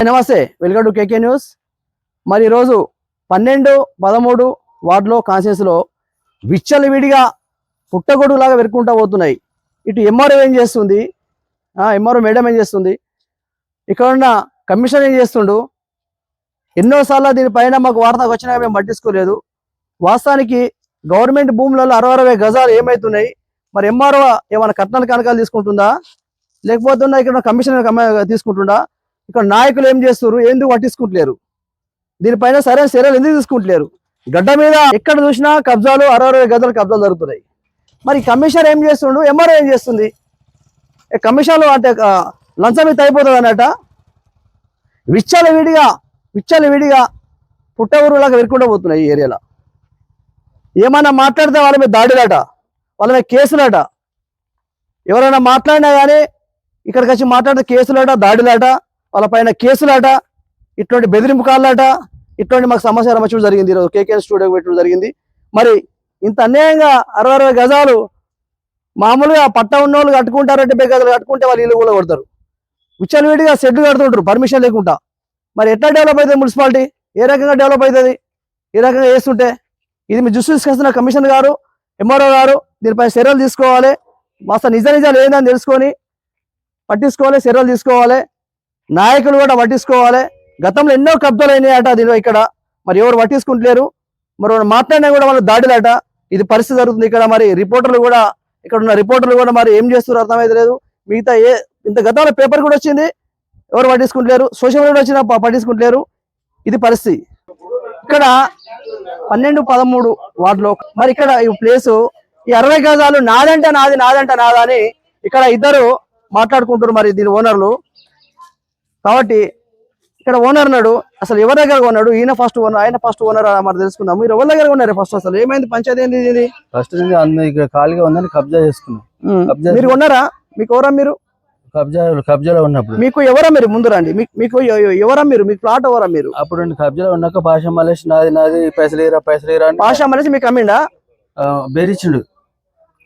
నమస్తే, welcome to KK news. మరి ఈరోజు 12, 13 వార్డులో కాన్స్టిట్యూన్సీలో విచ్చలవిడిగా పుట్టగొడుగులాగా వెరుకుంటా పోతున్నాయి. ఇటు ఎంఆర్ఓ ఏం చేస్తుంది, ఎంఆర్ఓ మేడం ఏం చేస్తుంది, ఇక్కడ ఉన్న కమిషనర్ ఏం చేస్తుండు. ఎన్నోసార్లు దీనిపైన మాకు వార్తకు వచ్చినా మేము పట్టించుకోలేదు. వాస్తవానికి గవర్నమెంట్ భూములలో 60 గజాలు ఏమవుతున్నాయి, మరి ఎంఆర్ఓ ఏమైనా కట్నాలు కనకాలు తీసుకుంటుందా, లేకపోతే ఇక్కడ కమిషనర్ తీసుకుంటుందా, ఇక్కడ నాయకులు ఏం చేస్తారు, ఎందుకు పట్టించుకుంటలేరు, దీనిపైన సరైన చర్యలు ఎందుకు తీసుకుంటలేరు. గడ్డ మీద ఎక్కడ చూసినా కబ్జాలు, 60 గజాలు కబ్జాలు జరుగుతున్నాయి. మరి కమిషనర్ ఏం చేస్తుండు, ఎంఆర్ఓ ఏం చేస్తుంది. కమిషన్లు అంటే లంచం మీద అయిపోతుంది అన్నట. విచ్చలవిడిగా పుట్టగొడుగులాగా వెరుకుంటూ పోతున్నాయి ఈ ఏరియాలో. ఏమన్నా మాట్లాడితే వాళ్ళ మీద దాడిలాట, వాళ్ళ మీద కేసులాట. ఎవరైనా మాట్లాడినా కానీ ఇక్కడికి వచ్చి మాట్లాడితే కేసులాట, దాడిలాట, వాళ్ళ పైన కేసులాట, ఇటువంటి బెదిరింపు కాళ్ళాట, ఇటువంటి మాకు సమాచారం వచ్చి జరిగింది. ఈరోజు కేకే స్టూడియో పెట్టడం జరిగింది. మరి ఇంత అన్యాయంగా 60 గజాలు మామూలుగా పట్ట ఉన్నోళ్ళు కట్టుకుంటారంటే, 70 గజాలు కట్టుకుంటే వాళ్ళు ఇల్లు కూడా కొడతారు. విచ్చలవిడిగా షెడ్లు కడుతుంటారు పర్మిషన్ లేకుండా. మరి ఎట్లా డెవలప్ అవుతుంది మున్సిపాలిటీ, ఏ రకంగా డెవలప్ అవుతుంది ఈ రకంగా చేస్తుంటే. ఇది మీ దృష్టి తీసుకొస్తున్న కమిషనర్ గారు, ఎంఆర్ఓ గారు దీనిపై చర్యలు తీసుకోవాలి. మాస్టర్ నిజాలు ఏందని తెలుసుకొని పట్టించుకోవాలి, చర్యలు తీసుకోవాలి. నాయకులు కూడా పట్టించుకోవాలి. గతంలో ఎన్నో కబ్జాలు అయినాయట దీనిలో ఇక్కడ, మరి ఎవరు పట్టించుకుంటలేరు. మరి మాట్లాడినా కూడా వాళ్ళు దాడిలాట. ఇది పరిస్థితి జరుగుతుంది ఇక్కడ. మరి రిపోర్టర్లు కూడా, ఇక్కడ ఉన్న రిపోర్టర్లు కూడా మరి ఏం చేస్తారో అర్థమైతే లేదు. మిగతా ఇంత గతంలో పేపర్ కూడా వచ్చింది, ఎవరు పట్టించుకుంటలేరు. సోషల్ మీడియా వచ్చినా పట్టించుకుంటలేరు. ఇది పరిస్థితి ఇక్కడ 12, 13 వార్డులో. మరి ఇక్కడ ఈ ప్లేసు ఈ 60 గజాలు నాదంటే నాది, నాదంటే నాదా అని ఇక్కడ ఇద్దరు మాట్లాడుకుంటారు. మరి దీని ఓనర్లు కాబట్టి ఇక్కడ ఓనర్ ఉన్నాడు. అసలు ఎవరి దగ్గర ఉన్నాడు, ఈయన ఫస్ట్ ఓనర్, ఆయన ఫస్ట్ ఓనర్ మరి తెలుసుకుందాం. మీరు ఎవరి దగ్గర ఉన్నారు ఫస్ట్, అసలు ఏమైంది, పంచాయతీ ఏంది ఇది? ఫస్ట్ ఇక్కడ ఖాళీగా ఉందని కబ్జా చేసుకున్నాం. మీరు ఉన్నారా, మీకు ఎవరా, మీరు కబ్జాలో ఉన్నప్పుడు మీకు ఎవరా, మీరు ముందు రండి, మీకు ఎవరా, మీకు ప్లాట్ ఎవరా మీరు? అప్పుడు కబ్జాలో ఉన్నాక పాషా మలేష్ నాది పైసలు ఇరా పాషా మలేష్ మీకు అమ్మిండా, బెరిచిండు.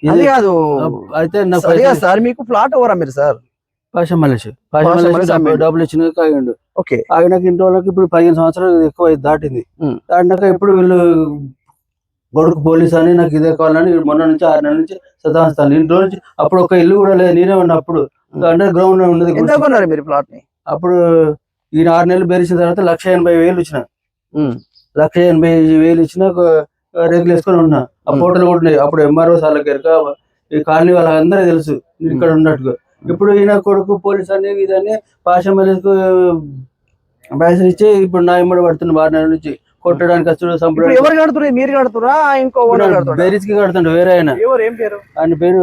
అది కాదు అయితే సార్, మీకు ప్లాట్ ఎవరా మీరు సార్? పాషా మలేష్ డబ్బులు ఇచ్చిన ఆగిండు. ఓకే, ఆగినాక ఇంటి వాళ్ళకి ఇప్పుడు 15 సంవత్సరాలు ఎక్కువ దాటింది. దాటినాక ఇప్పుడు వీళ్ళు గొడుకు పోలీస్ అని నాకు ఇదే కావాలని మొన్న నుంచి 6 నెలల నుంచి సతాయిస్తాను. ఇంట్లో నుంచి అప్పుడు ఒక ఇల్లు కూడా లేదు, నేనే ఉన్నప్పుడు అండర్ గ్రౌండ్ ఉన్నది. మీరు ప్లాట్ ని అప్పుడు ఈయన 6 నెలలు బెరిచిన తర్వాత 1,80,000 ఇచ్చిన. 1,80,000 ఇచ్చిన రేగులు వేసుకొని ఉన్నా. ఆ ఫోటోలు కూడా ఉన్నాయి. అప్పుడు ఎంఆర్ఓ సార్ల గెరక ఈ కాలనీ వాళ్ళందరూ తెలుసు ఇక్కడ ఉన్నట్టుగా. ఇప్పుడు ఈయన కొడుకు పోలీస్ అని ఇదని పాషా మలేష్కు పైసలు ఇచ్చి ఇప్పుడు నా ఇమ్మడి పడుతున్నా 6 నెలల నుంచి కొట్టడానికి వచ్చాడు. ఎవరు కడుతున్నారు, మీరు కడుతురా ఇంకో బెరిస్ కి కడుతుండ్రు వేరే ఆయన. ఆయన పేరు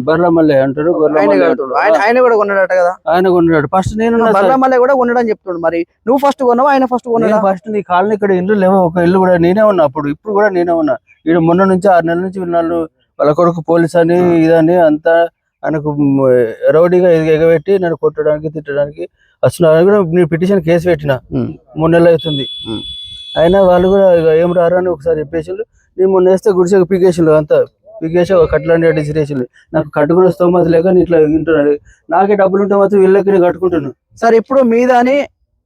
బర్లమల్లె అంటారు. ఆయన కూడా కొన్నాడట కదా, ఆయన కొన్నాడు. ఫస్ట్ నేను బర్లమల్లె కూడా కొన్నాడని చెప్తున్నాడు. మరి నువ్వు ఫస్ట్ కొన్నావు, ఆయన ఫస్ట్ కొన్నాడు? ఫస్ట్ నీ కాలనీ ఇక్కడ ఇల్లు లేవు, ఒక ఇల్లు కూడా నేనే ఉన్నా. అప్పుడు ఇప్పుడు కూడా నేనే ఉన్నా. వీడు మొన్న నుంచి 6 నెలల నుంచి వీళ్ళు వాళ్ళ కొడుకు పోలీస్ అని ఇదని అంతా ఆయనకు రౌడీగా ఎగబెట్టి నన్ను కొట్టడానికి తిట్టడానికి వస్తున్నారు. కూడా నేను పిటిషన్ కేసు పెట్టిన 3 నెలలు అవుతుంది. అయినా వాళ్ళు కూడా ఏం రారు అని ఒకసారి చెప్పేసి నేను మొన్న వేస్తే గుడిసెకు పీకేసిండు. అంతా పీకేసి ఒక కట్టలని డిసిరేసిండు. నాకు కట్టుకునే స్తోమత లేక ఇట్లా వింటున్నాడు. నాకే డబ్బులు ఉంటే మాత్రం వీళ్ళకి నేను కట్టుకుంటున్నాను. సార్ ఇప్పుడు మీదని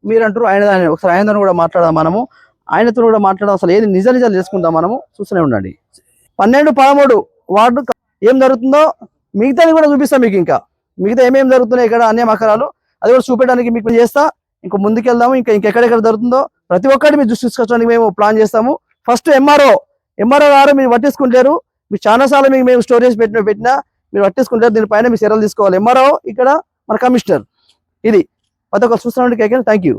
మీరు అంటారు, ఆయన ఒకసారి ఆయనతో కూడా మాట్లాడదాం మనము. ఆయనతో కూడా మాట్లాడదాం, అసలు ఏది నిజాలు చేసుకుందాం మనము. చూస్తూనే ఉండండి. 12, 13 వార్డు ఏం జరుగుతుందో మిగతాది కూడా చూపిస్తాం మీకు. ఇంకా మిగతా ఏమేమి జరుగుతున్నాయి ఇక్కడ అన్యాయం అకరాలు అది కూడా చూపించడానికి మీకు చేస్తా. ఇంకో ముందుకెళ్దాము. ఇంకెక్కడెక్కడ జరుగుతుందో ప్రతి ఒక్కటి మీరు దృష్టి తీసుకొచ్చడానికి మేము ప్లాన్ చేస్తాము. ఫస్ట్ ఎంఆర్ఓ గారు మీరు పట్టించుకుంటారు. మీరు చాలా సార్లు మీకు మేము స్టోరేజ్ పెట్టినా మీరు పట్టించుకుంటారు. దీనిపైన మీరు చర్యలు తీసుకోవాలి. ఎంఆర్ఓ ఇక్కడ మన కమిషనర్. ఇది ప్రతి ఒక్కరు చూస్తున్నట్టు థ్యాంక్ యూ.